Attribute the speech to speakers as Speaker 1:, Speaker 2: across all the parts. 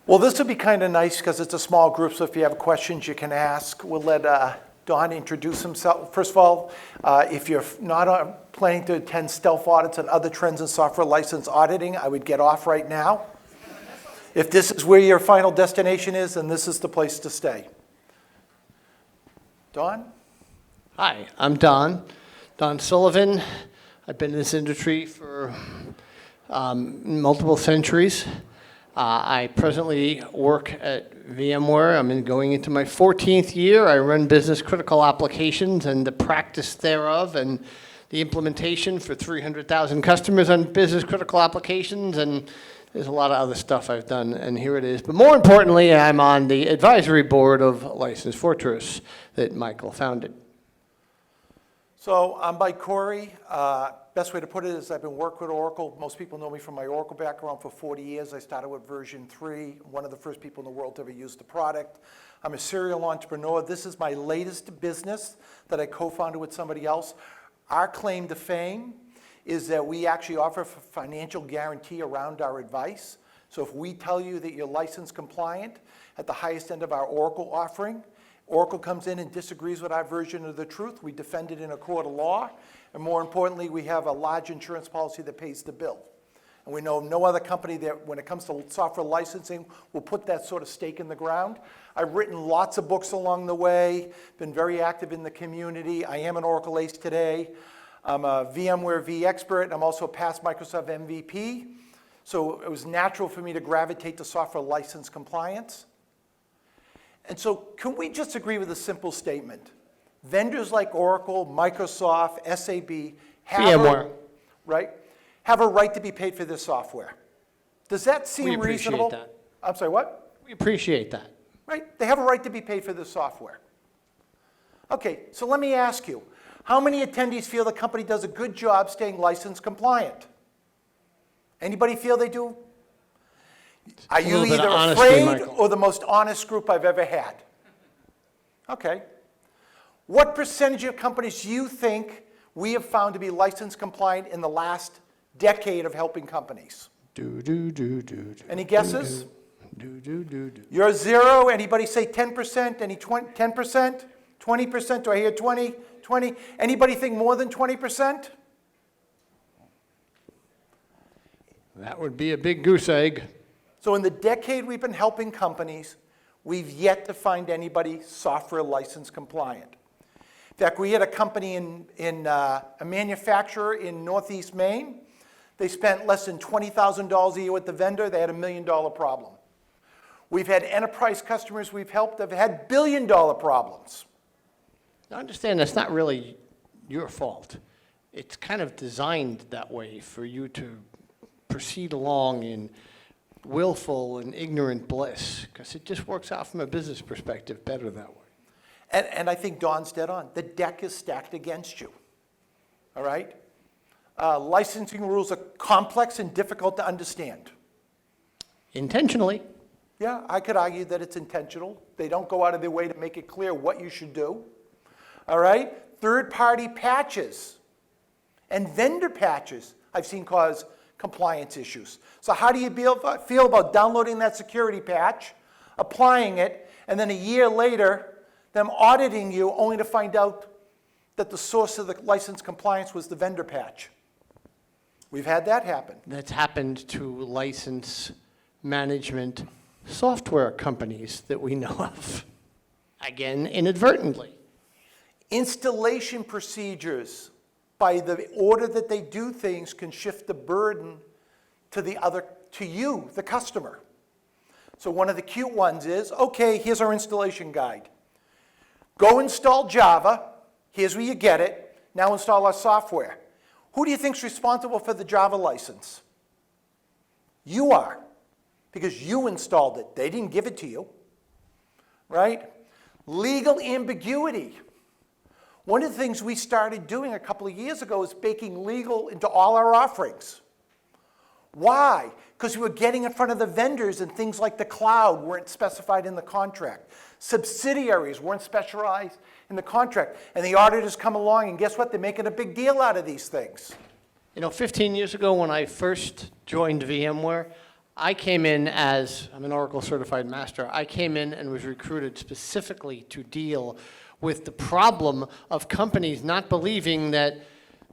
Speaker 1: Well, this would be kind of nice because it's a small group, so if you have questions, you can ask. We'll let Don introduce himself. First of all, if you're not planning to attend stealth audits and other trends in software license auditing, I would get off right now. If this is where your final destination is, then this is the place to stay. Don?
Speaker 2: Hi, I'm Don Sullivan. I've been in this industry for multiple centuries. I presently work at VMware. I'm going into my 14th year. I run business critical applications and the practice thereof and the implementation for 300,000 customers on business critical applications, and there's a lot of other stuff I've done, and here it is. But more importantly, I'm on the advisory board of License Fortress that Michael founded.
Speaker 1: So I'm by Corey. Best way to put it is I've been working with Oracle. Most people know me from my Oracle background for 40 years. I started with version 3, one of the first people in the world to ever use the product. I'm a serial entrepreneur. This is my latest business that I co-founded with somebody else. Our claim to fame is that we actually offer a financial guarantee around our advice. So if we tell you that you're license compliant at the highest end of our Oracle offering, Oracle comes in and disagrees with our version of the truth, we defend it in a court of law, and more importantly, we have a large insurance policy that pays the bill. And we know no other company that, when it comes to software licensing, will put that sort of stake in the ground. I've written lots of books along the way, been very active in the community. I am an Oracle ace today. I'm a VMware V expert. I'm also a past Microsoft MVP. So it was natural for me to gravitate to software license compliance. And so can we just agree with a simple statement? Vendors like Oracle, Microsoft, SAP have a right to be paid for this software. Does that seem reasonable?
Speaker 2: That.
Speaker 1: I'm sorry, what?
Speaker 2: We appreciate that.
Speaker 1: Right, they have a right to be paid for this software. Okay, so let me ask you, how many attendees feel the company does a good job staying license compliant? Anybody feel they do? Are you either afraid or the most honest group I've ever had? Okay. What percentage of companies do you think we have found to be license compliant in the last decade of helping companies? Any guesses? You're 0. Anybody say 10%? Any 10%? 20%? Do I hear 20? 20? Anybody think more than 20%?
Speaker 2: That would be a big goose egg.
Speaker 1: So in the decade we've been helping companies, we've yet to find anybody software license compliant. In fact, we had a company a manufacturer in Northeast Maine. They spent less than $20,000 a year with the vendor. They had $1 million problem. We've had enterprise customers we've helped that have had billion-dollar problems.
Speaker 2: Now understand that's not really your fault. It's kind of designed that way for you to proceed along in willful and ignorant bliss, because it just works out from a business perspective better that way.
Speaker 1: And I think Don's dead on. The deck is stacked against you, all right? Licensing rules are complex and difficult to understand.
Speaker 2: Intentionally.
Speaker 1: Yeah, I could argue that it's intentional. They don't go out of their way to make it clear what you should do, all right? Third-party patches and vendor patches I've seen cause compliance issues. So how do you feel about downloading that security patch, applying it, and then a year later, them auditing you only to find out that the source of the license compliance was the vendor patch? We've had that happen.
Speaker 2: That's happened to license management software companies that we know of. Again, inadvertently.
Speaker 1: Installation procedures, by the order that they do things, can shift the burden to you, the customer. So one of the cute ones is, okay, here's our installation guide. Go install Java. Here's where you get it. Now install our software. Who do you think's responsible for the Java license? You are, because you installed it. They didn't give it to you, right? Legal ambiguity. One of the things we started doing a couple of years ago is baking legal into all our offerings. Why? Because we were getting in front of the vendors and things like the cloud weren't specified in the contract. Subsidiaries weren't specialized in the contract. And the auditors come along and guess what? They're making a big deal out of these things.
Speaker 2: You know, 15 years ago when I first joined VMware, I came in as, I'm an Oracle certified master, I came in and was recruited specifically to deal with the problem of companies not believing that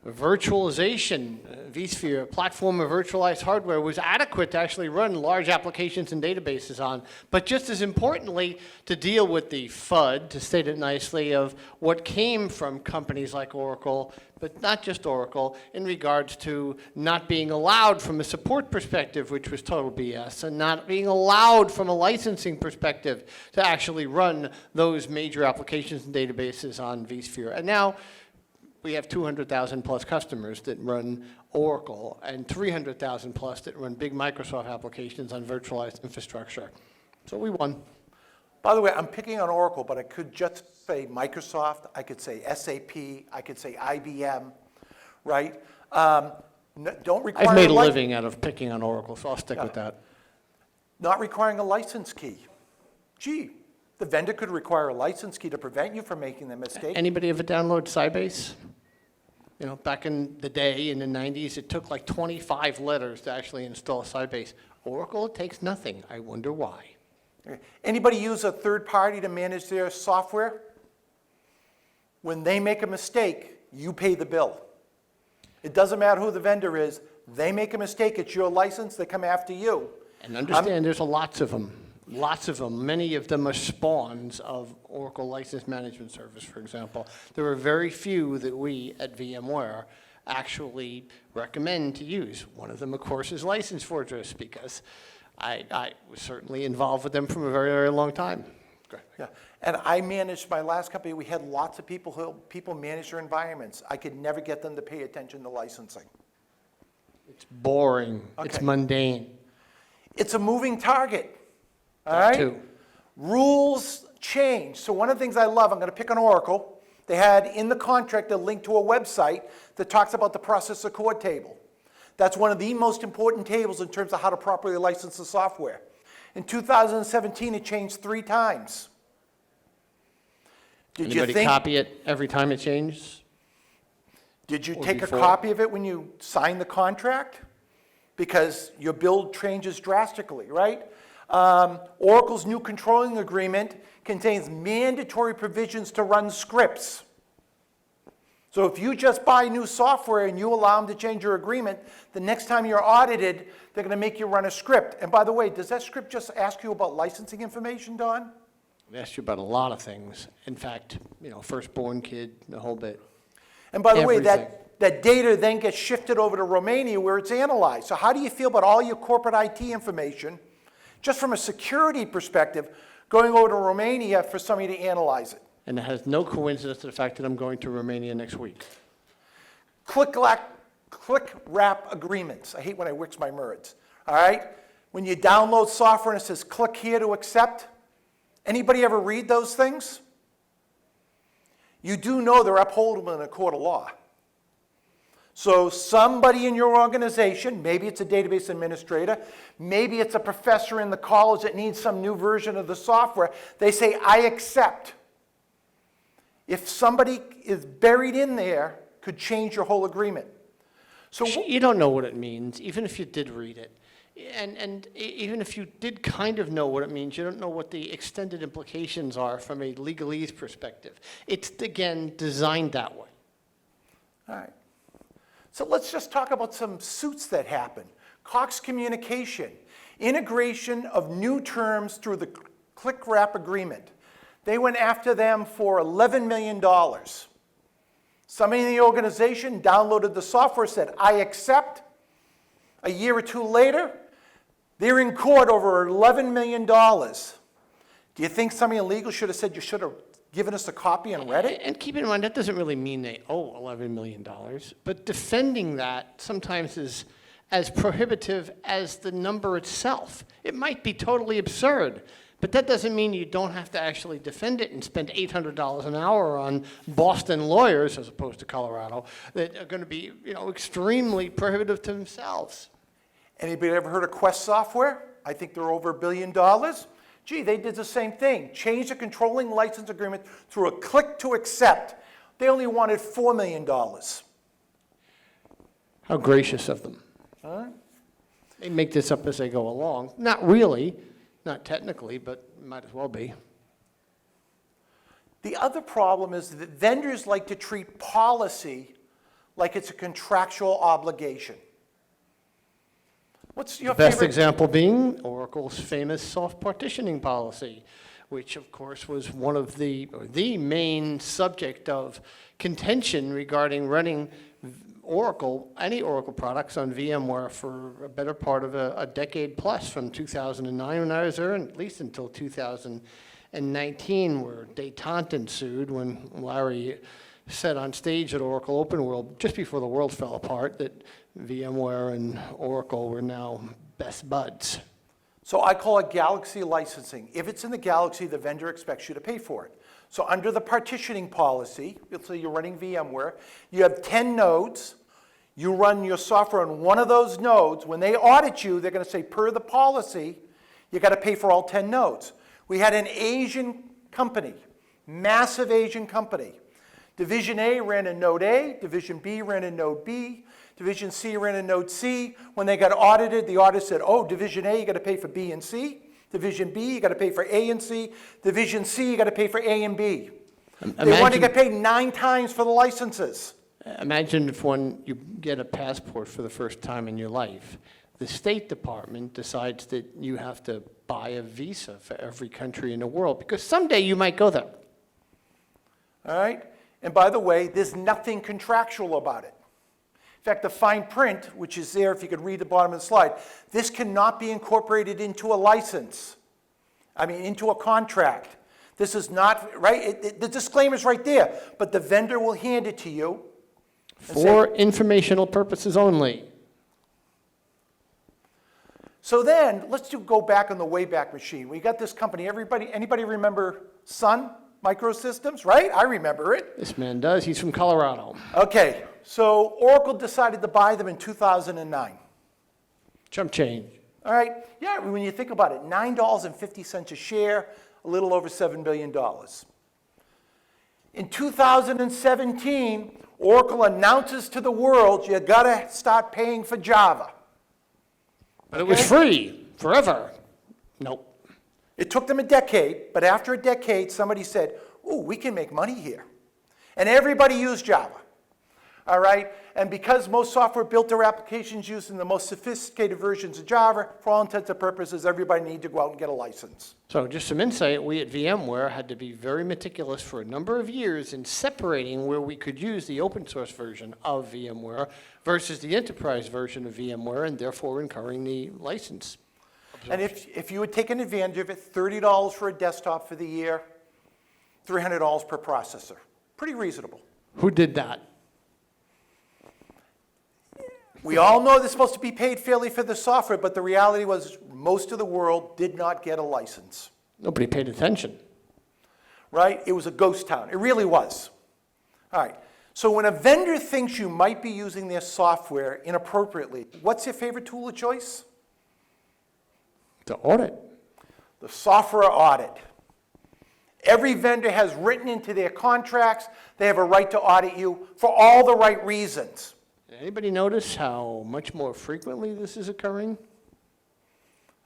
Speaker 2: virtualization, vSphere, a platform of virtualized hardware, was adequate to actually run large applications and databases on. But just as importantly, to deal with the FUD, to state it nicely, of what came from companies like Oracle, but not just Oracle, in regards to not being allowed from a support perspective, which was total BS, and not being allowed from a licensing perspective to actually run those major applications and databases on vSphere. And now, we have 200,000 plus customers that run Oracle and 300,000 plus that run big Microsoft applications on virtualized infrastructure. So we won.
Speaker 1: By the way, I'm picking on Oracle, but I could just say Microsoft, I could say SAP, I could say IBM, right? Don't require
Speaker 2: I've made a living out of picking on Oracle, so I'll stick with that.
Speaker 1: Not requiring a license key. Gee, the vendor could require a license key to prevent you from making the mistake.
Speaker 2: Anybody ever download Sybase? You know, back in the day, in the 90s, it took like 25 letters to actually install Sybase. Oracle, it takes nothing. I wonder why.
Speaker 1: Anybody use a third party to manage their software? When they make a mistake, you pay the bill. It doesn't matter who the vendor is. They make a mistake, it's your license, they come after you.
Speaker 2: And understand there's lots of them. Lots of them. Many of them are spawns of Oracle License Management Service, for example. There are very few that we at VMware actually recommend to use. One of them, of course, is License Fortress, because I was certainly involved with them from a very, very long time.
Speaker 1: Yeah. And I managed my last company. We had lots of people manage their environments. I could never get them to pay attention to licensing.
Speaker 2: It's boring.
Speaker 1: Okay.
Speaker 2: It's mundane.
Speaker 1: It's a moving target. All
Speaker 2: That
Speaker 1: right?
Speaker 2: too.
Speaker 1: Rules change. So one of the things I love, I'm going to pick on Oracle. They had in the contract a link to a website that talks about the process accord table. That's one of the most important tables in terms of how to properly license the software. In 2017, it changed 3 times. Did
Speaker 2: Anybody
Speaker 1: you think,
Speaker 2: copy it every time it changes?
Speaker 1: did you
Speaker 2: or
Speaker 1: take
Speaker 2: before?
Speaker 1: a copy of it when you signed the contract? Because your build changes drastically, right? Oracle's new controlling agreement contains mandatory provisions to run scripts. So if you just buy new software and you allow them to change your agreement, the next time you're audited, they're going to make you run a script. And by the way, does that script just ask you about licensing information, Don?
Speaker 2: They asked you about a lot of things. In fact, you know, firstborn kid, the whole bit.
Speaker 1: And by the way,
Speaker 2: Everything.
Speaker 1: that data then gets shifted over to Romania where it's analyzed. So how do you feel about all your corporate IT information, just from a security perspective, going over to Romania for somebody to analyze it?
Speaker 2: And it has no coincidence to the fact that I'm going to Romania next week.
Speaker 1: Click wrap agreements. I hate when I mix my words. All right? When you download software and it says click here to accept, anybody ever read those things? You do know they're upholdable in a court of law. So somebody in your organization, maybe it's a database administrator, maybe it's a professor in the college that needs some new version of the software, they say, I accept. If somebody is buried in there, could change your whole agreement. So
Speaker 2: You don't know what it means, even if you did read it. And even if you did kind of know what it means, you don't know what the extended implications are from a legalese perspective. It's, again, designed that way.
Speaker 1: all right. So let's just talk about some suits that happen. Cox Communication, integration of new terms through the click wrap agreement. They went after them for $11 million. Somebody in the organization downloaded the software, said, I accept. A year or 2 later, they're in court over $11 million. Do you think somebody in legal should have said, you should have given us a copy and read it?
Speaker 2: And keep in mind, that doesn't really mean they owe $11 million. But defending that sometimes is as prohibitive as the number itself. It might be totally absurd, but that doesn't mean you don't have to actually defend it and spend $800 an hour on Boston lawyers, as opposed to Colorado, that are going to be, you know, extremely prohibitive to themselves.
Speaker 1: Anybody ever heard of Quest Software? I think they're over $1 billion. Gee, they did the same thing. Changed the controlling license agreement through a click to accept. They only wanted $4 million.
Speaker 2: How gracious of them.
Speaker 1: All right.
Speaker 2: They make this up as they go along. Not really, not technically, but might as well be.
Speaker 1: The other problem is that vendors like to treat policy like it's a contractual obligation. What's your
Speaker 2: Best
Speaker 1: favorite?
Speaker 2: example being Oracle's famous soft partitioning policy, which of course was one of the main subject of contention regarding running any Oracle products on VMware for a better part of a decade plus, from 2009 when I was there, and at least until 2019, where détente ensued when Larry said on stage at Oracle Open World, just before the world fell apart, that VMware and Oracle were now best buds.
Speaker 1: So I call it Galaxy licensing. If it's in the Galaxy, the vendor expects you to pay for it. So under the partitioning policy, let's say you're running VMware, you have 10 nodes, you run your software on one of those nodes. When they audit you, they're going to say, per the policy, you got to pay for all 10 nodes. We had an Asian company, massive Asian company. Division A ran in node A, Division B ran in node B, Division C ran in node C. When they got audited, the audit said, oh, Division A, you got to pay for B and C. Division B, you got to pay for A and C. Division C, you got to pay for A and B. They want to get paid 9 times for the licenses.
Speaker 2: Imagine if when you get a passport for the first time in your life, the State Department decides that you have to buy a visa for every country in the world, because someday you might go there.
Speaker 1: All right? And by the way, there's nothing contractual about it. In fact, the fine print, which is there, if you could read the bottom of the slide, this cannot be incorporated into a license. Into a contract. This is not, right? The disclaimer's right there, but the vendor will hand it to you.
Speaker 2: For informational purposes only.
Speaker 1: So then, let's go back on the Wayback Machine. We got this company, anybody remember Sun Microsystems, right? I remember it.
Speaker 2: This man does, he's from Colorado.
Speaker 1: Okay, so Oracle decided to buy them in 2009.
Speaker 2: Chump change.
Speaker 1: All right, yeah, when you think about it, $9.50 a share, a little over $7 billion. In 2017, Oracle announces to the world, you gotta start paying for Java.
Speaker 2: But it was free, forever. Nope.
Speaker 1: It took them a decade, but after a decade, somebody said, ooh, we can make money here. And everybody used Java. All right? And because most software built their applications using the most sophisticated versions of Java, for all intents and purposes, everybody needed to go out and get a license.
Speaker 2: So just some insight, we at VMware had to be very meticulous for a number of years in separating where we could use the open source version of VMware versus the enterprise version of VMware, and therefore incurring the license.
Speaker 1: And if you had taken advantage of it, $30 for a desktop for the year, $300 per processor. Pretty reasonable.
Speaker 2: Who did that?
Speaker 1: We all know they're supposed to be paid fairly for the software, but the reality was most of the world did not get a license.
Speaker 2: Nobody paid attention.
Speaker 1: Right? It was a ghost town. It really was. All right. So when a vendor thinks you might be using their software inappropriately, what's your favorite tool of choice?
Speaker 2: The audit.
Speaker 1: The software audit. Every vendor has written into their contracts they have a right to audit you for all the right reasons.
Speaker 2: Anybody notice how much more frequently this is occurring?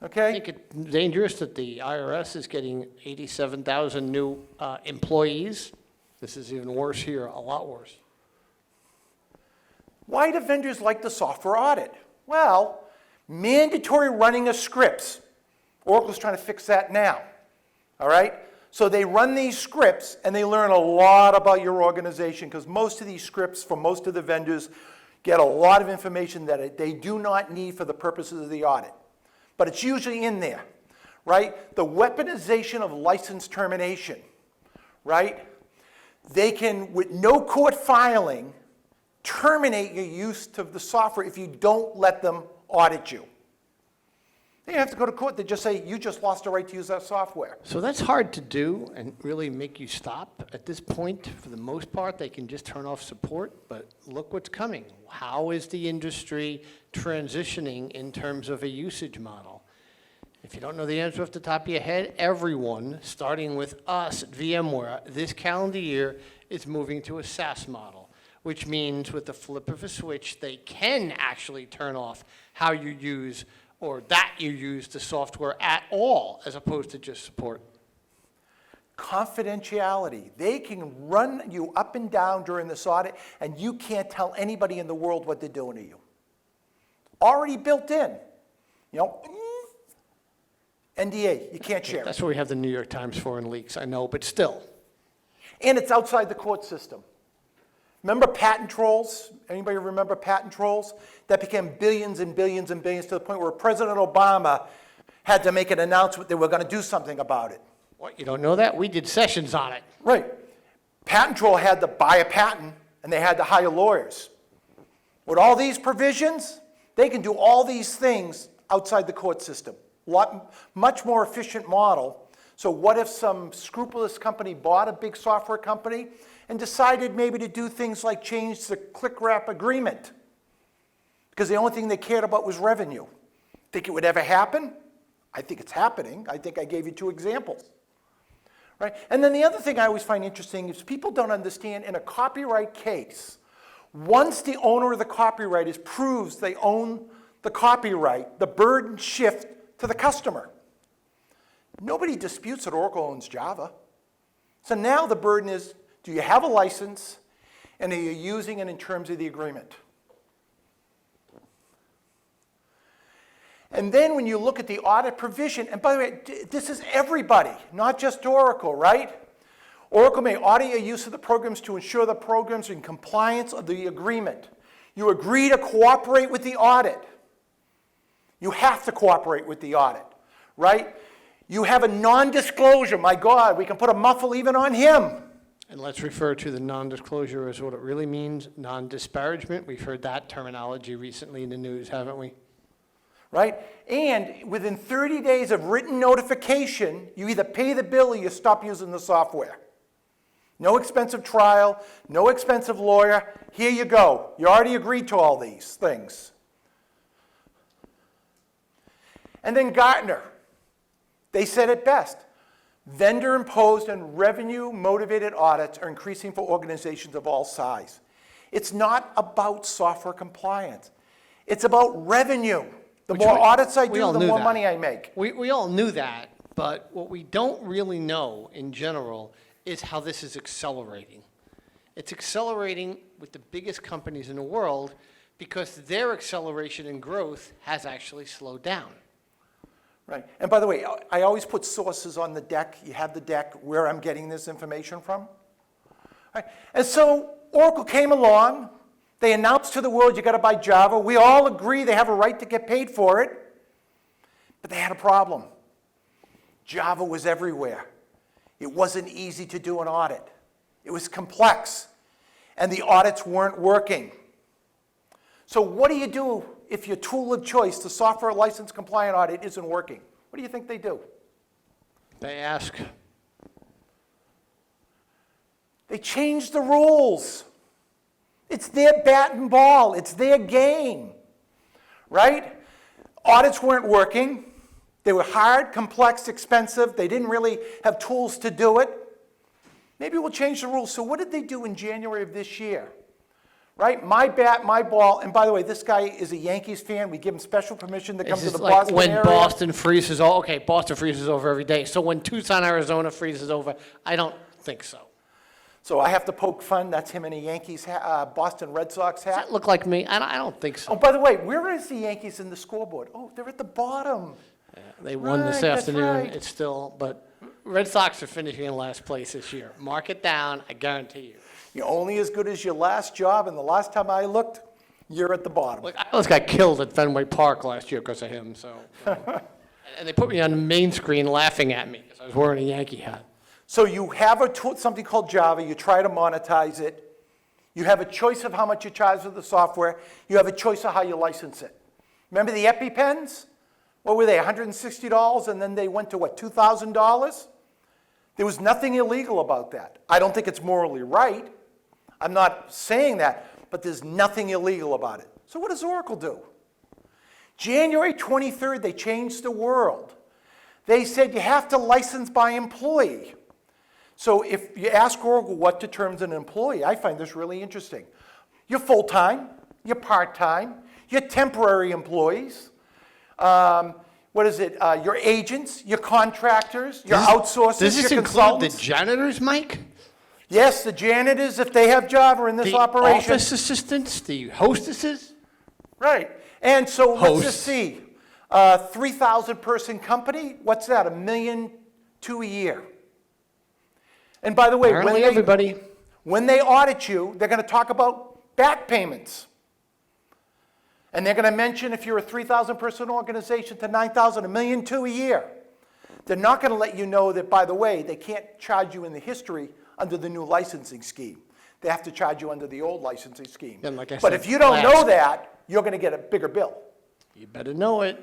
Speaker 2: I
Speaker 1: Okay?
Speaker 2: think it's dangerous that the IRS is getting 87,000 new employees. This is even worse here, a lot worse.
Speaker 1: Why do vendors like the software audit? Well, mandatory running of scripts. Oracle's trying to fix that now. All right? So they run these scripts and they learn a lot about your organization, because most of these scripts from most of the vendors get a lot of information that they do not need for the purposes of the audit. But it's usually in there, right? The weaponization of license termination, right? They can, with no court filing, terminate your use of the software if you don't let them audit you. They don't have to go to court. They just say, you just lost the right to use that software.
Speaker 2: So that's hard to do and really make you stop. At this point, for the most part, they can just turn off support, but look what's coming. How is the industry transitioning in terms of a usage model? If you don't know the answer off the top of your head, everyone, starting with us at VMware, this calendar year is moving to a SaaS model, which means with the flip of a switch, they can actually turn off how you use or that you use the software at all as opposed to just support.
Speaker 1: Confidentiality. They can run you up and down during this audit, and you can't tell anybody in the world what they're doing to you. Already built in. You know, NDA, you can't share it.
Speaker 2: That's what we have the New York Times for in leaks, I know, but still.
Speaker 1: And it's outside the court system. Remember patent trolls? Anybody remember patent trolls? That became billions and billions and billions to the point where President Obama had to make an announcement they were going to do something about it.
Speaker 2: What, you don't know that? We did sessions on it.
Speaker 1: Right. Patent troll had to buy a patent, and they had to hire lawyers. With all these provisions, they can do all these things outside the court system. Much more efficient model. So what if some scrupulous company bought a big software company and decided maybe to do things like change the click wrap agreement? Because the only thing they cared about was revenue. Think it would ever happen? I think it's happening. I think I gave you 2 examples. Right? And then the other thing I always find interesting is people don't understand in a copyright case, once the owner of the copyright proves they own the copyright, the burden shifts to the customer. Nobody disputes that Oracle owns Java. So now the burden is, do you have a license, and are you using it in terms of the agreement? And then when you look at the audit provision, and by the way, this is everybody, not just Oracle, right? Oracle may audit your use of the programs to ensure the programs are in compliance of the agreement. You agree to cooperate with the audit. You have to cooperate with the audit, right? You have a non-disclosure. My God, we can put a muffle even on him.
Speaker 2: And let's refer to the non-disclosure as what it really means, non-disparagement. We've heard that terminology recently in the news, haven't we?
Speaker 1: Right? And within 30 days of written notification, you either pay the bill or you stop using the software. No expensive trial, no expensive lawyer. Here you go. You already agreed to all these things. And then Gartner, they said it best. Vendor-imposed and revenue-motivated audits are increasing for organizations of all size. It's not about software compliance. It's about revenue. The more audits I do, the more money I make.
Speaker 2: We all knew that, but what we don't really know in general is how this is accelerating. It's accelerating with the biggest companies in the world because their acceleration and growth has actually slowed down.
Speaker 1: Right. And by the way, I always put sources on the deck. You have the deck where I'm getting this information from. Right. And so Oracle came along. They announced to the world, you got to buy Java. We all agree they have a right to get paid for it. But they had a problem. Java was everywhere. It wasn't easy to do an audit. It was complex. And the audits weren't working. So what do you do if your tool of choice, the software license compliant audit, isn't working? What do you think they do?
Speaker 2: They ask.
Speaker 1: They change the rules. It's their bat and ball. It's their game, right? Audits weren't working. They were hard, complex, expensive. They didn't really have tools to do it. Maybe we'll change the rules. So what did they do in January of this year? Right? My bat, my ball. And by the way, this guy is a Yankees fan. We give him special permission to come to the Boston
Speaker 2: when
Speaker 1: area.
Speaker 2: Boston freezes over. Okay, Boston freezes over every day. So when Tucson, Arizona freezes over, I don't think so.
Speaker 1: So I have to poke fun. That's him in a Yankees hat, Boston Red Sox hat.
Speaker 2: Does that look like me? I don't think so.
Speaker 1: Oh, by the way, where is the Yankees in the scoreboard? Oh, they're at the bottom.
Speaker 2: Yeah, they won this
Speaker 1: Right, that's
Speaker 2: afternoon.
Speaker 1: right.
Speaker 2: It's still, but Red Sox are finishing in last place this year. Mark it down, I guarantee you.
Speaker 1: You're only as good as your last job, and the last time I looked, you're at the bottom.
Speaker 2: Look, I almost got killed at Fenway Park last year because of him, so. And they put me on the main screen laughing at me because I was wearing a Yankee hat.
Speaker 1: So you have a tool, something called Java. You try to monetize it. You have a choice of how much you charge for the software. You have a choice of how you license it. Remember the EpiPens? What were they, $160? And then they went to, what, $2,000? There was nothing illegal about that. I don't think it's morally right. I'm not saying that, but there's nothing illegal about it. So what does Oracle do? January 23rd, they changed the world. They said you have to license by employee. So if you ask Oracle what determines an employee, I find this really interesting. You're full-time, you're part-time, you're temporary employees. What is it? Your agents, your contractors, your outsourcers,
Speaker 2: Does this
Speaker 1: your
Speaker 2: include
Speaker 1: consultants.
Speaker 2: the janitors, Mike?
Speaker 1: Yes, the janitors, if they have job, are in this
Speaker 2: The
Speaker 1: operation.
Speaker 2: office assistants, the hostesses?
Speaker 1: Right. And so let's
Speaker 2: Hosts.
Speaker 1: just see. 3,000 person company, what's that? $1.2 million a year. And by the way,
Speaker 2: Apparently everybody.
Speaker 1: when they audit you, they're going to talk about back payments. And they're going to mention if you're a 3,000 person organization to 9,000, $1.2 million a year. They're not going to let you know that, by the way, they can't charge you in the history under the new licensing scheme. They have to charge you under the old licensing scheme.
Speaker 2: And like I
Speaker 1: But
Speaker 2: said,
Speaker 1: if you don't know
Speaker 2: last-
Speaker 1: that, you're going to get a bigger bill.
Speaker 2: You better know it.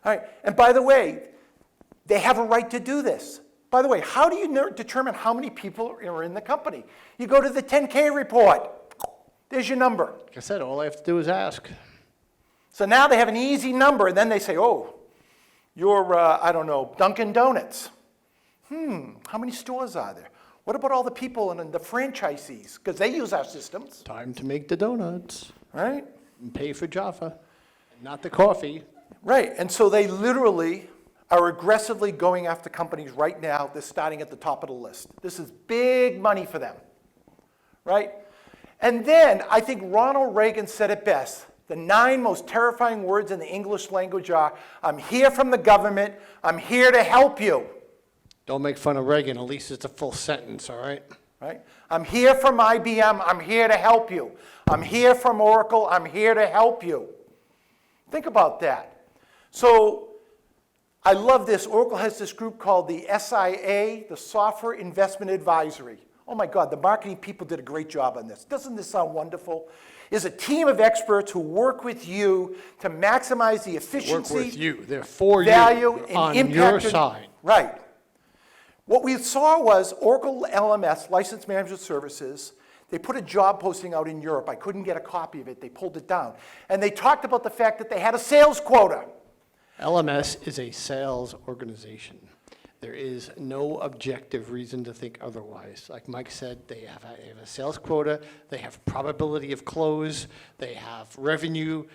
Speaker 1: All right. And by the way, they have a right to do this. By the way, how do you determine how many people are in the company? You go to the 10K report. There's your number.
Speaker 2: Like I said, all I have to do is ask.
Speaker 1: So now they have an easy number, and then they say, oh, you're, I don't know, Dunkin' Donuts. How many stores are there? What about all the people and the franchisees? Because they use our systems,
Speaker 2: Time to make the donuts
Speaker 1: right?
Speaker 2: and pay for Jaffa, not the coffee.
Speaker 1: Right, and so they literally are aggressively going after companies right now. They're starting at the top of the list. This is big money for them, right? And then I think Ronald Reagan said it best. The 9 most terrifying words in the English language are, I'm here from the government, I'm here to help you,
Speaker 2: Don't make fun of Reagan, at least it's a full sentence, all right?
Speaker 1: right? I'm here from IBM, I'm here to help you. I'm here from Oracle, I'm here to help you. Think about that. So I love this. Oracle has this group called the SIA, the Software Investment Advisory. Oh my God, the marketing people did a great job on this. Doesn't this sound wonderful? Is a team of experts who work with you to maximize the efficiency,
Speaker 2: Work with you, they're for
Speaker 1: value,
Speaker 2: you,
Speaker 1: and
Speaker 2: on
Speaker 1: impact.
Speaker 2: your side.
Speaker 1: Right. What we saw was Oracle LMS, License Management Services, they put a job posting out in Europe. I couldn't get a copy of it. They pulled it down. And they talked about the fact that they had a sales quota.
Speaker 2: LMS is a sales organization. There is no objective reason to think otherwise. Like Mike said, they have a sales quota, they have probability of close, they have revenue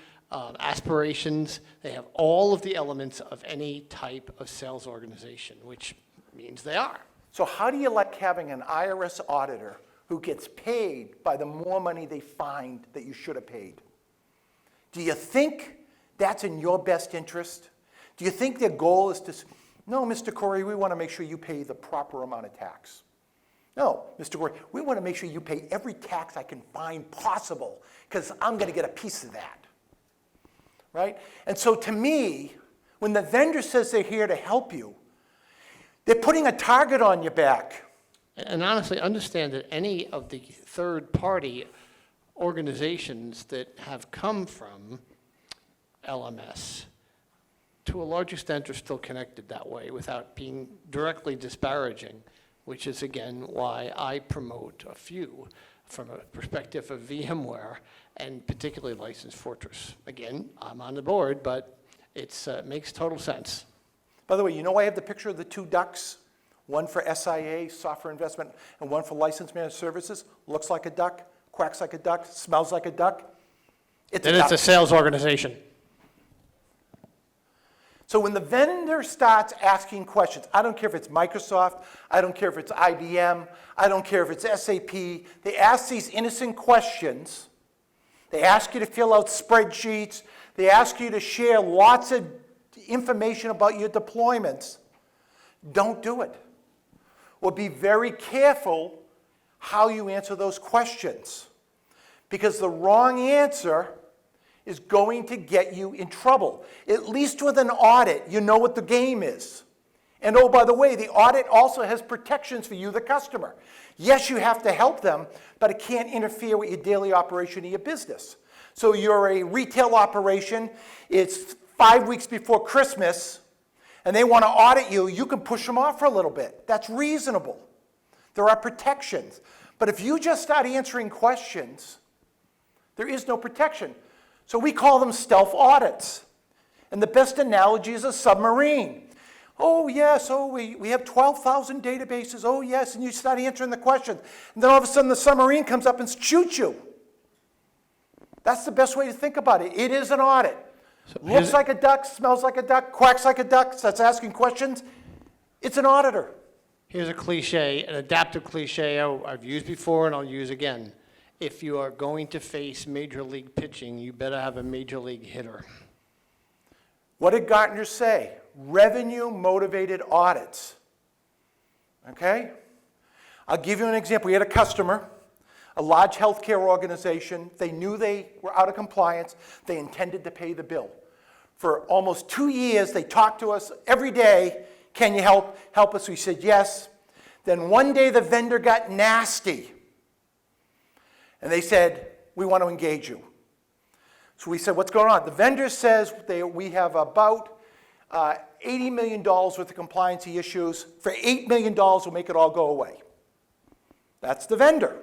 Speaker 2: aspirations, they have all of the elements of any type of sales organization, which means they are.
Speaker 1: So how do you like having an IRS auditor who gets paid by the more money they find that you should have paid? Do you think that's in your best interest? Do you think their goal is to, no, Mr. Corey, we want to make sure you pay the proper amount of tax. No, Mr. Corey, we want to make sure you pay every tax I can find possible because I'm going to get a piece of that, right? And so to me, when the vendor says they're here to help you, they're putting a target on your back.
Speaker 2: And honestly, understand that any of the third-party organizations that have come from LMS, to a large extent, are still connected that way without being directly disparaging, which is, again, why I promote a few from a perspective of VMware and particularly License Fortress. Again, I'm on the board, but it makes total sense.
Speaker 1: By the way, you know I have the picture of the 2 ducks? One for SIA, software investment, and one for license managed services. Looks like a duck, quacks like a duck, smells like a duck. It's
Speaker 2: Then
Speaker 1: a
Speaker 2: it's
Speaker 1: duck.
Speaker 2: a sales organization.
Speaker 1: So when the vendor starts asking questions, I don't care if it's Microsoft, I don't care if it's IBM, I don't care if it's SAP, they ask these innocent questions. They ask you to fill out spreadsheets. They ask you to share lots of information about your deployments. Don't do it. Or be very careful how you answer those questions. Because the wrong answer is going to get you in trouble. At least with an audit, you know what the game is. And oh, by the way, the audit also has protections for you, the customer. Yes, you have to help them, but it can't interfere with your daily operation of your business. So you're a retail operation, it's 5 weeks before Christmas, and they want to audit you, you can push them off for a little bit. That's reasonable. There are protections. But if you just start answering questions, there is no protection. So we call them stealth audits. And the best analogy is a submarine. Oh, yes, we have 12,000 databases. Oh, yes, and you start answering the questions. And then all of a sudden the submarine comes up and shoots you. That's the best way to think about it. It is an audit. Looks like a duck, smells like a duck, quacks like a duck, starts asking questions. It's an auditor.
Speaker 2: Here's a cliche, an adaptive cliche I've used before and I'll use again. If you are going to face major league pitching, you better have a major league hitter.
Speaker 1: What did Gartner say? Revenue-motivated audits. Okay? I'll give you an example. We had a customer, a large healthcare organization. They knew they were out of compliance. They intended to pay the bill. For almost 2 years, they talked to us every day. Can you help us? We said yes. Then one day the vendor got nasty. And they said, we want to engage you. So we said, what's going on? The vendor says we have about $80 million worth of compliancy issues. For $8 million, we'll make it all go away. That's the vendor.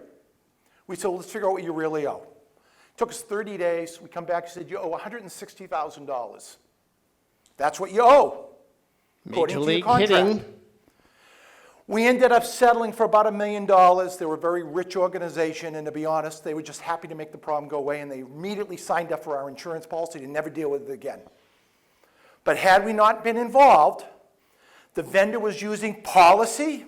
Speaker 1: We said, well, let's figure out what you really owe. It took us 30 days. We come back and said, you owe $160,000. That's what you owe, according to your contract.
Speaker 2: Hitting.
Speaker 1: We ended up settling for about $1 million. They were a very rich organization, and to be honest, they were just happy to make the problem go away, and they immediately signed up for our insurance policy to never deal with it again. But had we not been involved, the vendor was using policy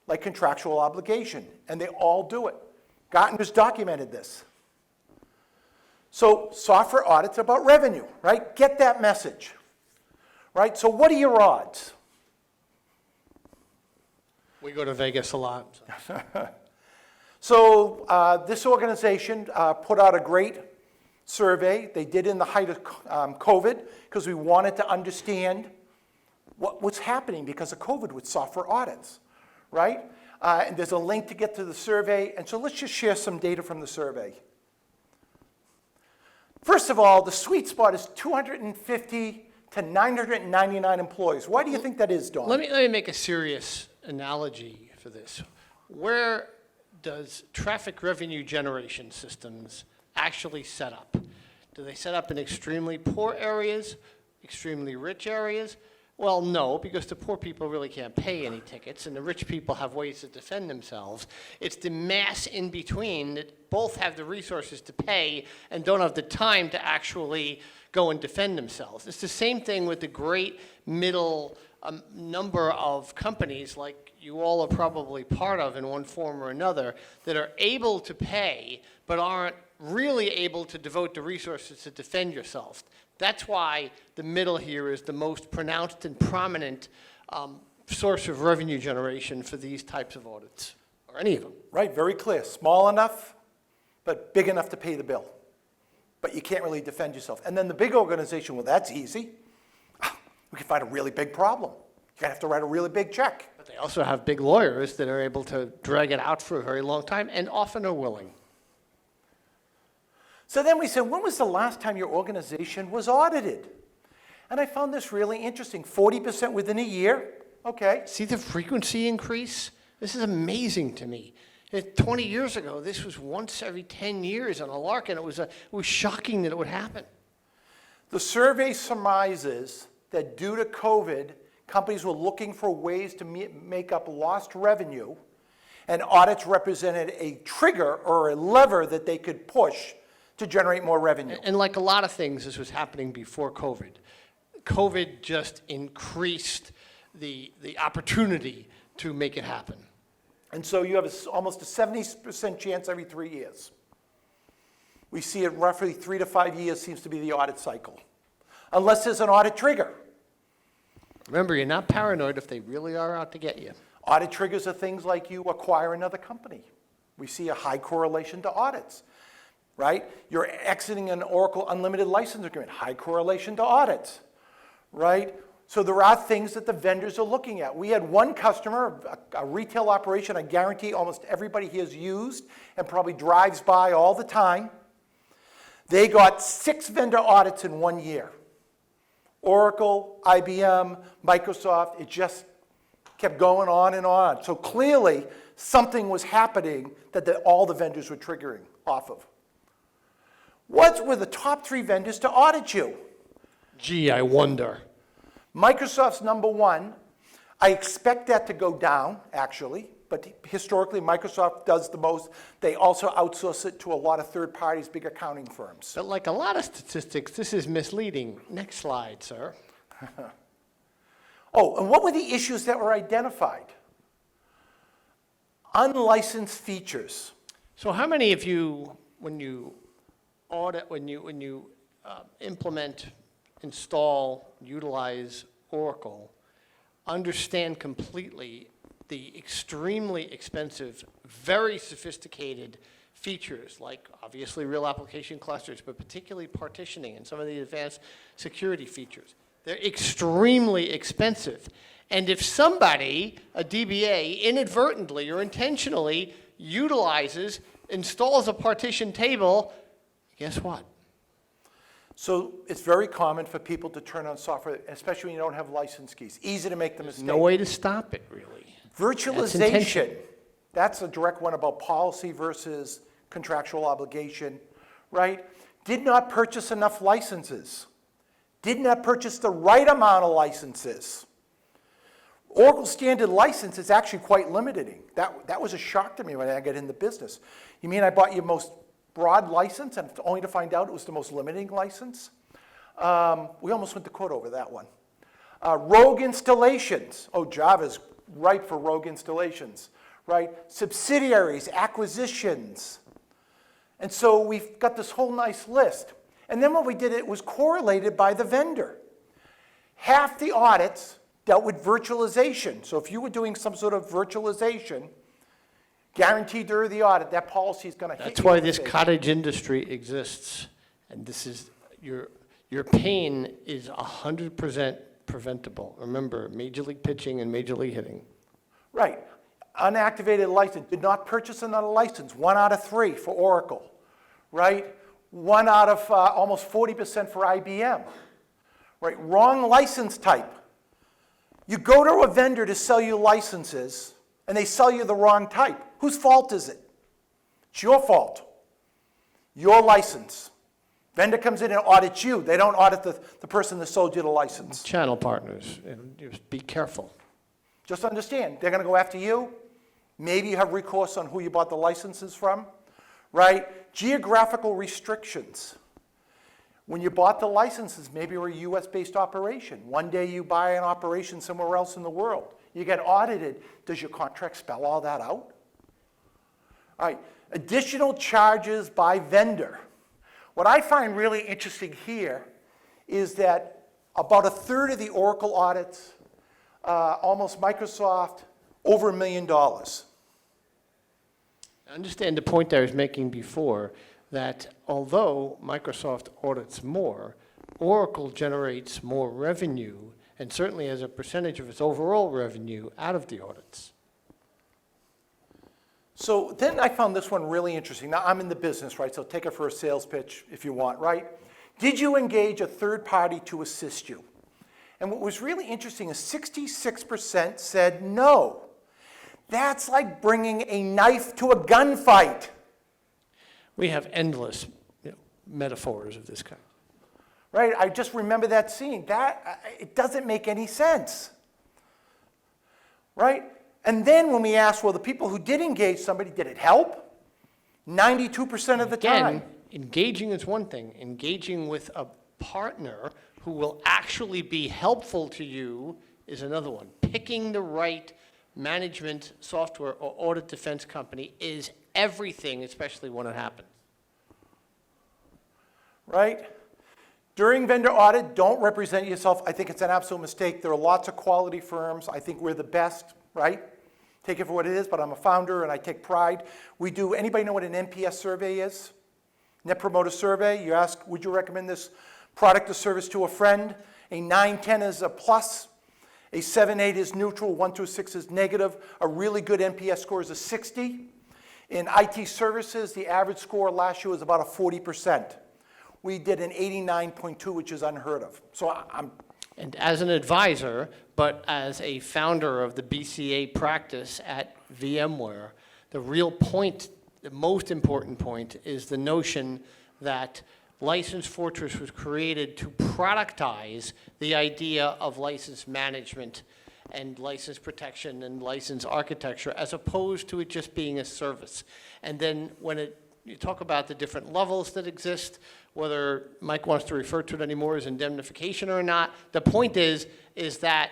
Speaker 1: like contractual obligation, and they all do it. Gartner's documented this. So software audit's about revenue, right? Get that message, right? So what are your odds?
Speaker 2: We go to Vegas a lot.
Speaker 1: So this organization put out a great survey. They did in the height of COVID because we wanted to understand what was happening because of COVID with software audits, right? And there's a link to get to the survey. And so let's just share some data from the survey. First of all, the sweet spot is 250 to 999 employees. Why do you think that is, Don?
Speaker 2: Let me make a serious analogy for this. Where does traffic revenue generation systems actually set up? Do they set up in extremely poor areas, extremely rich areas? Well, no, because the poor people really can't pay any tickets, and the rich people have ways to defend themselves. It's the mass in between that both have the resources to pay and don't have the time to actually go and defend themselves. It's the same thing with the great middle number of companies like you all are probably part of in one form or another that are able to pay but aren't really able to devote the resources to defend yourself. That's why the middle here is the most pronounced and prominent source of revenue generation for these types of audits, or any of them.
Speaker 1: Right, very clear. Small enough, but big enough to pay the bill. But you can't really defend yourself. And then the big organization, well, that's easy. We can find a really big problem. You're gonna have to write a really big check.
Speaker 2: But they also have big lawyers that are able to drag it out for a very long time and often are willing.
Speaker 1: So then we said, when was the last time your organization was audited? And I found this really interesting, 40% within a year. Okay.
Speaker 2: See the frequency increase? This is amazing to me. 20 years ago, this was once every 10 years on a lark, and it was shocking that it would happen.
Speaker 1: The survey surmises that due to COVID, companies were looking for ways to make up lost revenue, and audits represented a trigger or a lever that they could push to generate more revenue.
Speaker 2: And like a lot of things, this was happening before COVID. COVID just increased the opportunity to make it happen.
Speaker 1: And so you have almost a 70% chance every 3 years. We see it roughly 3 to 5 years seems to be the audit cycle, unless there's an audit trigger.
Speaker 2: Remember, you're not paranoid if they really are out to get you.
Speaker 1: Audit triggers are things like you acquire another company. We see a high correlation to audits, right? You're exiting an Oracle Unlimited license agreement, high correlation to audits, right? So there are things that the vendors are looking at. We had one customer, a retail operation, I guarantee almost everybody here has used and probably drives by all the time. They got 6 vendor audits in 1 year. Oracle, IBM, Microsoft, it just kept going on and on. So clearly, something was happening that all the vendors were triggering off of. What were the top 3 vendors to audit you?
Speaker 2: Gee, I wonder.
Speaker 1: Microsoft's number 1. I expect that to go down, actually. but historically Microsoft does the most. They also outsource it to a lot of third parties, big accounting firms.
Speaker 2: But like a lot of statistics, this is misleading. Next slide, sir.
Speaker 1: Oh, and what were the issues that were identified? Unlicensed features.
Speaker 2: So how many of you, when you audit, when you implement, install, utilize Oracle, understand completely the extremely expensive, very sophisticated features, like obviously real application clusters, but particularly partitioning and some of the advanced security features? They're extremely expensive. And if somebody, a DBA, inadvertently or intentionally installs a partition table, guess what?
Speaker 1: So it's very common for people to turn on software, especially when you don't have license keys. Easy to make the mistake.
Speaker 2: No way to stop it, really.
Speaker 1: Virtualization, that's a direct one about policy versus contractual obligation, right? Did not purchase enough licenses. Did not purchase the right amount of licenses. Oracle standard license is actually quite limiting. That was a shock to me when I got in the business. You mean I bought your most broad license and only to find out it was the most limiting license? We almost went to court over that one. Rogue installations. Oh, Java's ripe for rogue installations, right? Subsidiaries, acquisitions. And so we've got this whole nice list. And then what we did, it was correlated by the vendor. Half the audits dealt with virtualization. So if you were doing some sort of virtualization, guaranteed during the audit, that policy is going to hit you.
Speaker 2: That's why
Speaker 1: in the
Speaker 2: this
Speaker 1: face.
Speaker 2: cottage industry exists. And this is, your pain is 100% preventable. Remember, Major League Pitching and Major League Hitting.
Speaker 1: Right. Unactivated license. Did not purchase another license. 1 out of 3 for Oracle. Right? 1 out of almost 40% for IBM. Right? Wrong license type. You go to a vendor to sell you licenses, and they sell you the wrong type. Whose fault is it? It's your fault. Your license. Vendor comes in and audits you. They don't audit the person that sold you the license.
Speaker 2: Channel partners, just be careful.
Speaker 1: Just understand, they're going to go after you. Maybe you have recourse on who you bought the licenses from, right? Geographical restrictions. When you bought the licenses, maybe you're a US-based operation. One day you buy an operation somewhere else in the world. You get audited. Does your contract spell all that out? All right, additional charges by vendor. What I find really interesting here is that about 1/3 of the Oracle audits, almost Microsoft, over $1 million.
Speaker 2: Understand the point I was making before, that although Microsoft audits more, Oracle generates more revenue, and certainly as a percentage of its overall revenue out of the audits.
Speaker 1: So then I found this one really interesting. Now, I'm in the business, right? So take it for a sales pitch if you want, right? Did you engage a third party to assist you? And what was really interesting is 66% said no. That's like bringing a knife to a gunfight.
Speaker 2: We have endless metaphors of this kind.
Speaker 1: Right? I just remember that scene. It doesn't make any sense. Right? And then when we asked, well, the people who did engage somebody, did it help? 92% of the time.
Speaker 2: Again, engaging is one thing. Engaging with a partner who will actually be helpful to you is another one. Picking the right management software or audit defense company is everything, especially when it happens.
Speaker 1: Right? During vendor audit, don't represent yourself. I think it's an absolute mistake. There are lots of quality firms. I think we're the best, right? Take it for what it is, but I'm a founder and I take pride. We do, anybody know what an NPS survey is? Net Promoter Survey. You ask, would you recommend this product or service to a friend? A 9-10 is a plus. A 7-8 is neutral. 1 through 6 is negative. A really good NPS score is a 60. In IT services, the average score last year was about a 40%. We did an 89.2, which is unheard of. So I'm...
Speaker 2: And as an advisor, but as a founder of the BCA practice at VMware, the real point, the most important point, is the notion that License Fortress was created to productize the idea of license management and license protection and license architecture, as opposed to it just being a service. And then when you talk about the different levels that exist, whether Mike wants to refer to it anymore as indemnification or not, the point is that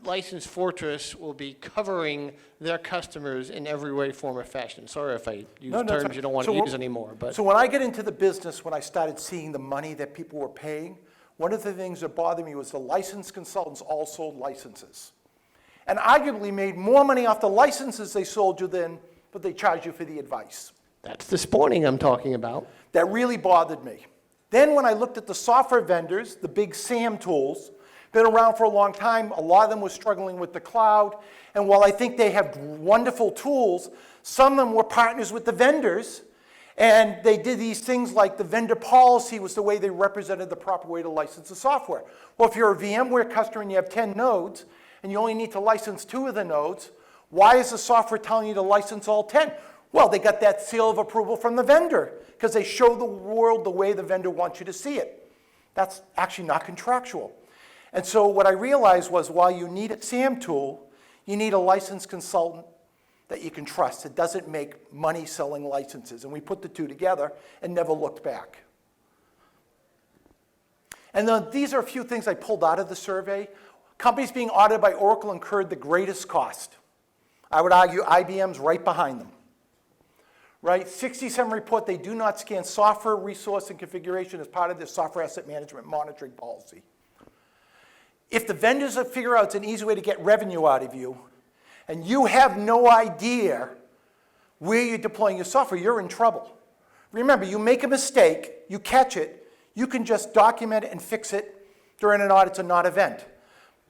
Speaker 2: License Fortress will be covering their customers in every way, form, or fashion. Sorry if I use
Speaker 1: No, no, it's
Speaker 2: terms you don't want
Speaker 1: so
Speaker 2: to
Speaker 1: what-
Speaker 2: use anymore, but.
Speaker 1: So when I get into the business, when I started seeing the money that people were paying, one of the things that bothered me was the license consultants all sold licenses. And arguably made more money off the licenses they sold you than what they charged you for the advice.
Speaker 2: That's the spawning I'm talking about.
Speaker 1: That really bothered me. Then when I looked at the software vendors, the big SAM tools, been around for a long time, a lot of them were struggling with the cloud, and while I think they have wonderful tools, some of them were partners with the vendors, and they did these things like the vendor policy was the way they represented the proper way to license the software. Well, if you're a VMware customer and you have 10 nodes, and you only need to license 2 of the nodes, why is the software telling you to license all 10? Well, they got that seal of approval from the vendor, because they show the world the way the vendor wants you to see it. That's actually not contractual. And so what I realized was while you need a SAM tool, you need a licensed consultant that you can trust. It doesn't make money selling licenses. And we put the two together and never looked back. And then these are a few things I pulled out of the survey. Companies being audited by Oracle incurred the greatest cost. I would argue IBM's right behind them. Right? 67 report they do not scan software resource and configuration as part of their software asset management monitoring policy. If the vendors figure out it's an easy way to get revenue out of you, and you have no idea where you're deploying your software, you're in trouble. Remember, you make a mistake, you catch it, you can just document it and fix it during an audit to not event.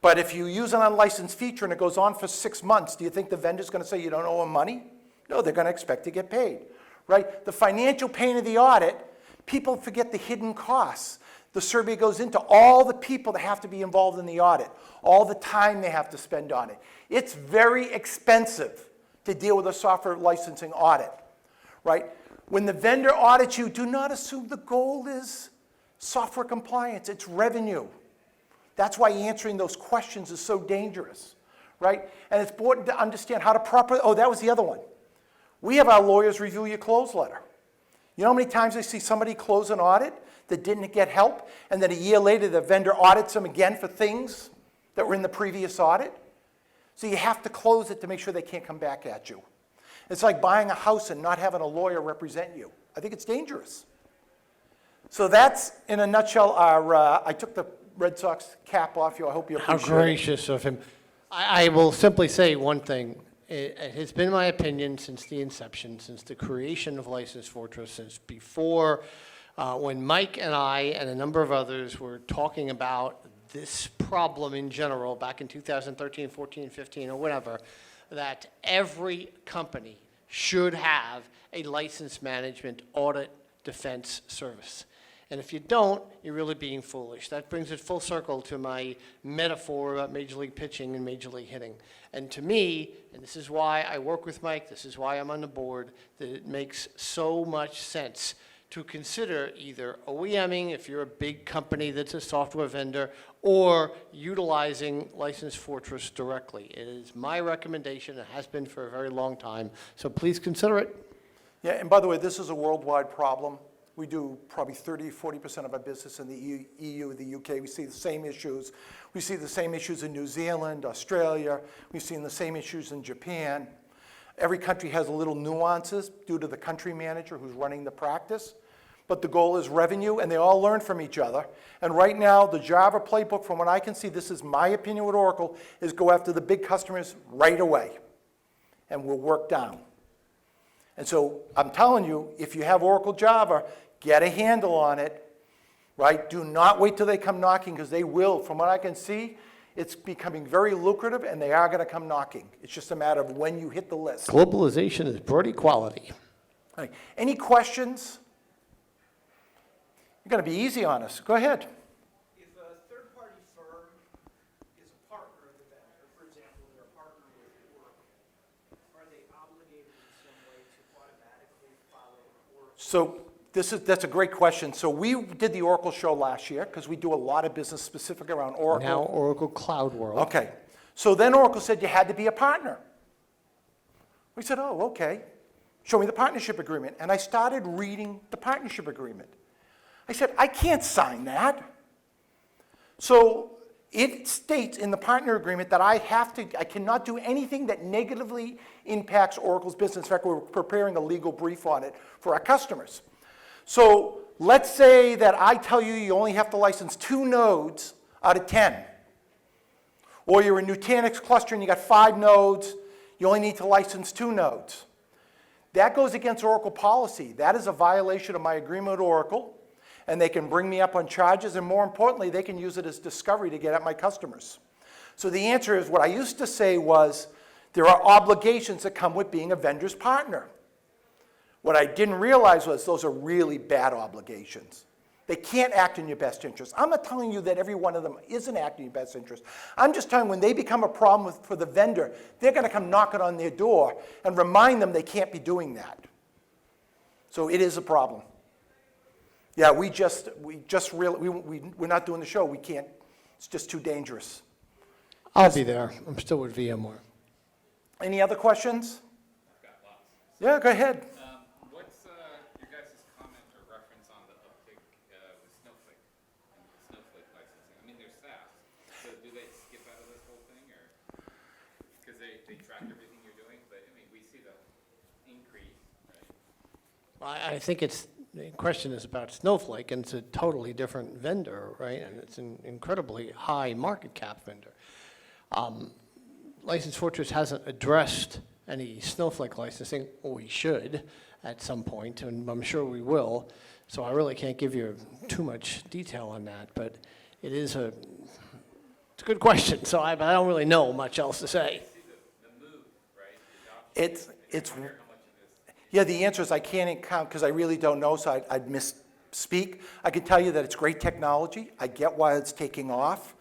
Speaker 1: But if you use an unlicensed feature and it goes on for 6 months, do you think the vendor's going to say you don't owe them money? No, they're going to expect to get paid. Right? The financial pain of the audit, people forget the hidden costs. The survey goes into all the people that have to be involved in the audit, all the time they have to spend on it. It's very expensive to deal with a software licensing audit, right? When the vendor audits you, do not assume the goal is software compliance, it's revenue. That's why answering those questions is so dangerous, right? And it's important to understand how to properly, oh, that was the other one. We have our lawyers review your close letter. You know how many times I see somebody close an audit that didn't get help, and then a year later the vendor audits them again for things that were in the previous audit? So you have to close it to make sure they can't come back at you. It's like buying a house and not having a lawyer represent you. I think it's dangerous. So that's, in a nutshell, our, I took the Red Sox cap off you. I hope you
Speaker 2: How
Speaker 1: appreciate it.
Speaker 2: gracious of him. I will simply say one thing. It has been my opinion since the inception, since the creation of License Fortress, since before when Mike and I and a number of others were talking about this problem in general back in 2013, 14, 15, or whatever, that every company should have a license management audit defense service. And if you don't, you're really being foolish. That brings it full circle to my metaphor about Major League pitching and Major League hitting. And to me, and this is why I work with Mike, this is why I'm on the board, that it makes so much sense to consider either OEMing if you're a big company that's a software vendor, or utilizing License Fortress directly. It is my recommendation. It has been for a very long time. So please consider it.
Speaker 1: Yeah, and by the way, this is a worldwide problem. We do probably 30, 40% of our business in the EU, the UK. We see the same issues. We see the same issues in New Zealand, Australia. We've seen the same issues in Japan. Every country has a little nuances due to the country manager who's running the practice. But the goal is revenue, and they all learn from each other. And right now, the Java playbook, from what I can see, this is my opinion with Oracle, is go after the big customers right away. And we'll work down. And so I'm telling you, if you have Oracle Java, get a handle on it, right? Do not wait till they come knocking, because they will. From what I can see, it's becoming very lucrative, and they are going to come knocking. It's just a matter of when you hit the list.
Speaker 2: Globalization is broad equality.
Speaker 1: Right. Any questions? You're going to be easy on us. Go ahead.
Speaker 3: If a third-party firm is a partner of the vendor, for example, they're a partner with Oracle, are they obligated in some way to automatically follow Oracle?
Speaker 1: So that's a great question. So we did the Oracle show last year because we do a lot of business specific around Oracle.
Speaker 2: Now Oracle Cloud World.
Speaker 1: Okay. So then Oracle said you had to be a partner. We said, oh, okay. Show me the partnership agreement. And I started reading the partnership agreement. I said, I can't sign that. So it states in the partner agreement that I cannot do anything that negatively impacts Oracle's business. In fact, we're preparing a legal brief on it for our customers. So let's say that I tell you you only have to license 2 nodes out of 10. Or you're a Nutanix cluster and you got 5 nodes, you only need to license 2 nodes. That goes against Oracle policy. That is a violation of my agreement with Oracle, and they can bring me up on charges, and more importantly, they can use it as discovery to get at my customers. So the answer is, what I used to say was, there are obligations that come with being a vendor's partner. What I didn't realize was those are really bad obligations. They can't act in your best interest. I'm not telling you that every one of them isn't acting in your best interest. I'm just telling you when they become a problem for the vendor, they're going to come knocking on their door and remind them they can't be doing that. So it is a problem. Yeah, we're not doing the show. We can't. It's just too dangerous.
Speaker 2: I'll be there. I'm still with VMware.
Speaker 1: Any other questions?
Speaker 4: I've got lots.
Speaker 1: Yeah, go ahead.
Speaker 4: What's your guys' comment or reference on the uptick with Snowflake and Snowflake licensing? I mean, they're SaaS, so do they skip out of this whole thing, or because they track everything you're doing? But I mean, we see the increase, right?
Speaker 2: I think the question is about Snowflake, and it's a totally different vendor, right? And it's an incredibly high market cap vendor. License Fortress hasn't addressed any Snowflake licensing. We should at some point, and I'm sure we will. So I really can't give you too much detail on that, but it's a good question. So I don't really know much else to say.
Speaker 4: See the move, right?
Speaker 1: It's
Speaker 4: How much of this?
Speaker 1: Yeah, the answer is I can't count because I really don't know, so I'd misspeak. I can tell you that it's great technology. I get why it's taking off.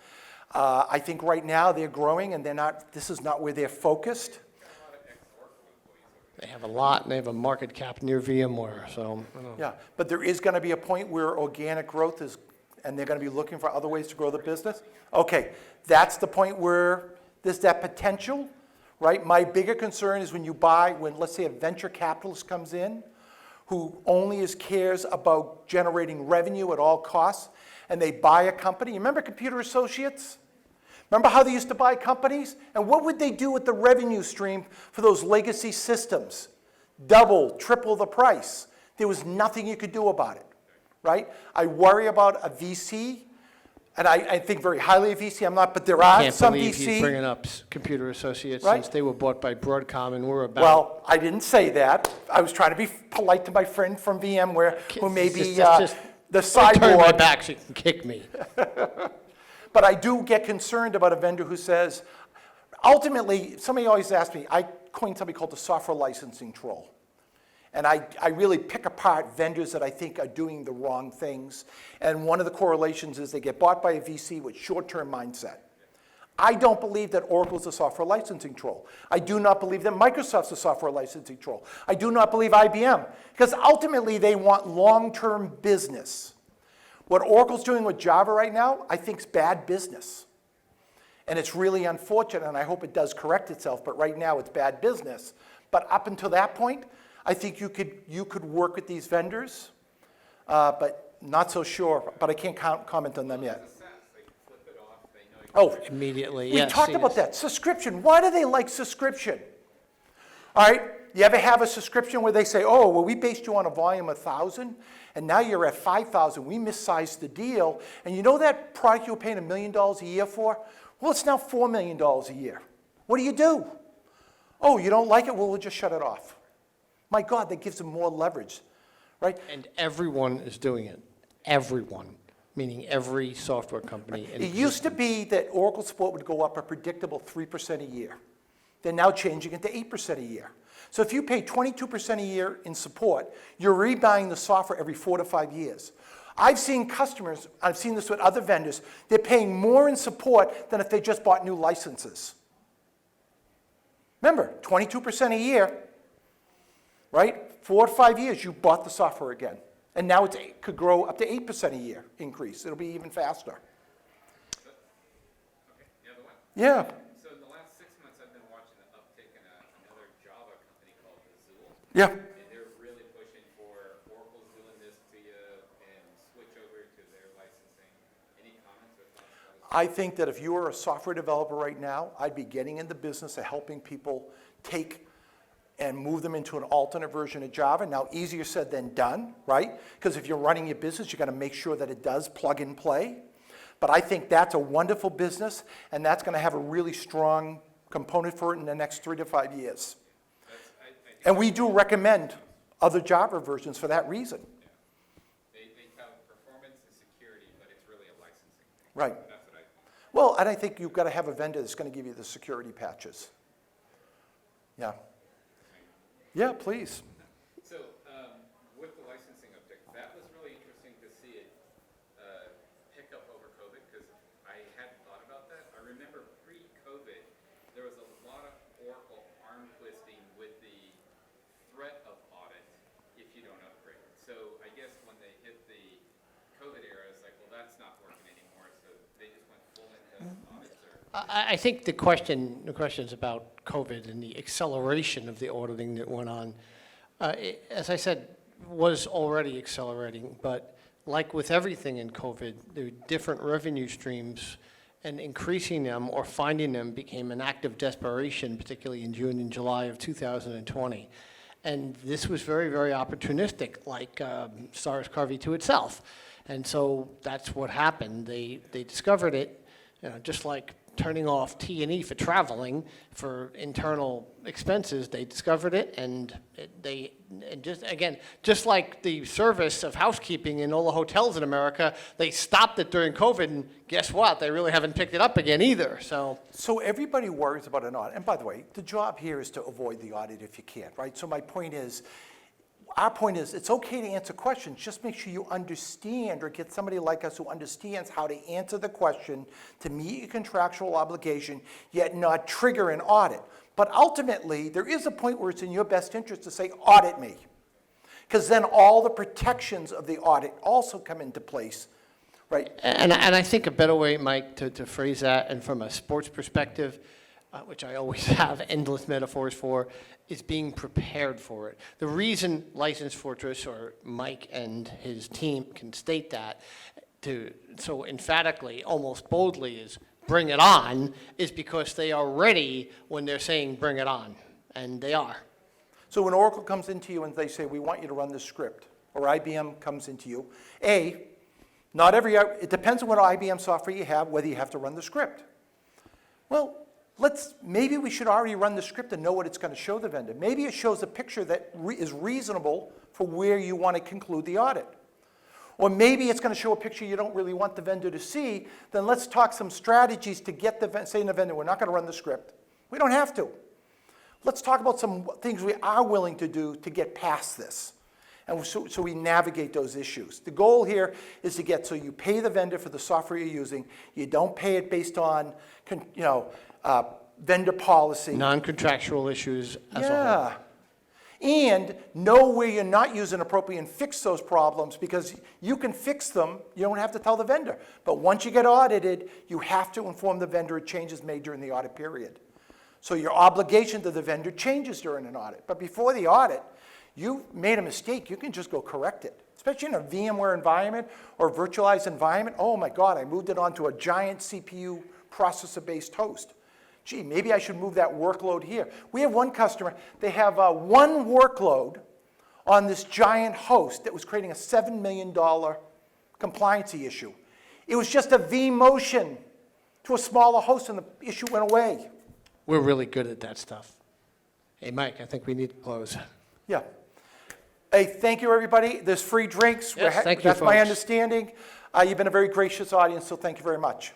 Speaker 1: I think right now they're growing and this is not where they're focused.
Speaker 2: They have a lot, and they have a market cap near VMware, so. I don't know.
Speaker 1: Yeah, but there is going to be a point where organic growth is, and they're going to be looking for other ways to grow the business. Okay, that's the point where there's that potential, right? My bigger concern is when let's say a venture capitalist comes in who only cares about generating revenue at all costs, and they buy a company. You remember Computer Associates? Remember how they used to buy companies? And what would they do with the revenue stream for those legacy systems? Double, triple the price. There was nothing you could do about it, right? I worry about a VC, and I think very highly of VC. I'm not, but there are some VC.
Speaker 2: Can't believe he's bringing up Computer Associates
Speaker 1: Right?
Speaker 2: since they were bought by Broadcom, and we're about.
Speaker 1: Well, I didn't say that. I was trying to be polite to my friend from VMware, who may be
Speaker 2: Just
Speaker 1: the
Speaker 2: turn my
Speaker 1: cyborg.
Speaker 2: back so you can kick me.
Speaker 1: But I do get concerned about a vendor who says, ultimately, somebody always asks me, I coined something called the software licensing troll. And I really pick apart vendors that I think are doing the wrong things. And one of the correlations is they get bought by a VC with short-term mindset. I don't believe that Oracle's a software licensing troll. I do not believe that Microsoft's a software licensing troll. I do not believe IBM, because ultimately they want long-term business. What Oracle's doing with Java right now, I think is bad business. And it's really unfortunate, and I hope it does correct itself, but right now it's bad business. But up until that point, I think you could work with these vendors, but not so sure, but I can't comment on them yet.
Speaker 4: It's SaaS. They flip it off. They know
Speaker 1: Oh,
Speaker 2: Immediately,
Speaker 1: we
Speaker 2: yes.
Speaker 1: talked about that. Subscription. Why do they like subscription? All right, you ever have a subscription where they say, oh, well, we based you on a volume of 1,000, and now you're at 5,000. We missized the deal. And you know that product you were paying $1 million a year for? Well, it's now $4 million a year. What do? Oh, you don't like it? Well, we'll just shut it off. My God, that gives them more leverage, right?
Speaker 2: And everyone is doing it. Everyone, meaning every software company. in
Speaker 1: It used to be that Oracle support would go up a predictable 3% a year. They're now changing it to 8% a year. So if you pay 22% a year in support, you're rebuying the software every 4 to 5 years. I've seen customers, I've seen this with other vendors, they're paying more in support than if they just bought new licenses. Remember, 22% a year, right? 4 to 5 years, you bought the software again. And now it could grow up to 8% a year increase. It'll be even faster.
Speaker 4: Okay, the other one.
Speaker 1: Yeah.
Speaker 4: So in the
Speaker 1: Yeah.
Speaker 4: And they're really pushing for Oracle's doing this to you and switch over to their licensing. Any comments or thoughts about
Speaker 1: I think that if you are a software developer right now, I'd be getting in the business of helping people take and move them into an alternate version of Java. Now, easier said than done, right? Because if you're running your business, you got to make sure that it does plug and play. But I think that's a wonderful business, and that's going to have a really strong component for it in the next 3 to 5 years. And we do recommend other Java versions for that reason.
Speaker 4: They tout performance and security, but it's really a licensing thing.
Speaker 1: Right.
Speaker 4: That's what I think.
Speaker 1: Well, and I think you've got to have a vendor that's going to give you the security patches. Yeah. Yeah, please.
Speaker 4: So, with the licensing uptick, that was really interesting to see it pick up over COVID, because I hadn't thought about that. I remember pre-COVID, there was a lot of Oracle arm twisting with the threat of audit if you don't upgrade. So I guess when they hit the COVID era, it's like, well, that's not working anymore, so they just went full into audits.
Speaker 2: I think the question is about COVID and the acceleration of the auditing that went on. As I said, was already accelerating, but like with everything in COVID, there were different revenue streams, and increasing them or finding them became an act of desperation, particularly in June and July of 2020. And this was very, very opportunistic, like SARS-CoV-2 itself. And so that's what happened. They discovered it, just like turning off T&E for traveling for internal expenses. They discovered it, and just like the service of housekeeping in all the hotels in America, they stopped it during COVID, and guess what? They really haven't picked it up again either.
Speaker 1: So everybody worries about an audit. And by the way, the job here is to avoid the audit if you can, right? So our point is, it's okay to answer questions. Just make sure you understand, or get somebody like us who understands how to answer the question to meet your contractual obligation, yet not trigger an audit. But ultimately, there is a point where it's in your best interest to say, audit me. Because then all the protections of the audit also come into place, right?
Speaker 2: And I think a better way, Mike, to phrase that, and from a sports perspective, which I always have endless metaphors for, is being prepared for it. The reason License Fortress, or Mike and his team, can state that so emphatically, almost boldly, is bring it on, is because they are ready when they're saying bring it on, and they are.
Speaker 1: So when Oracle comes into you and they say, we want you to run this script, or IBM comes into you, it depends on what IBM software you have, whether you have to run the script. Well, maybe we should already run the script and know what it's going to show the vendor. Maybe it shows a picture that is reasonable for where you want to conclude the audit. Or maybe it's going to show a picture you don't really want the vendor to see. Then let's talk some strategies to get saying to the vendor, we're not going to run the script. We don't have to. Let's talk about some things we are willing to do to get past this. And so we navigate those issues. The goal here is to get so you pay the vendor for the software you're using. You don't pay it based on, vendor policy.
Speaker 2: Non-contractual issues as a whole.
Speaker 1: And know where you're not using appropriately and fix those problems, because you can fix them. You don't have to tell the vendor. But once you get audited, you have to inform the vendor of changes made during the audit period. So your obligation to the vendor changes during an audit. But before the audit, you made a mistake, you can just go correct it. Especially in a VMware environment or virtualized environment. Oh my God, I moved it onto a giant CPU processor-based host. Gee, maybe I should move that workload here. We have one customer, they have one workload on this giant host that was creating a $7 million compliancy issue. It was just a vMotion to a smaller host, and the issue went away.
Speaker 2: We're really good at that stuff. Hey, Mike, I think we need to close.
Speaker 1: Yeah. Hey, thank you, everybody. There's free drinks.
Speaker 2: Yes, thank you,
Speaker 1: That's my
Speaker 2: folks.
Speaker 1: understanding. You've been a very gracious audience, so thank you very much.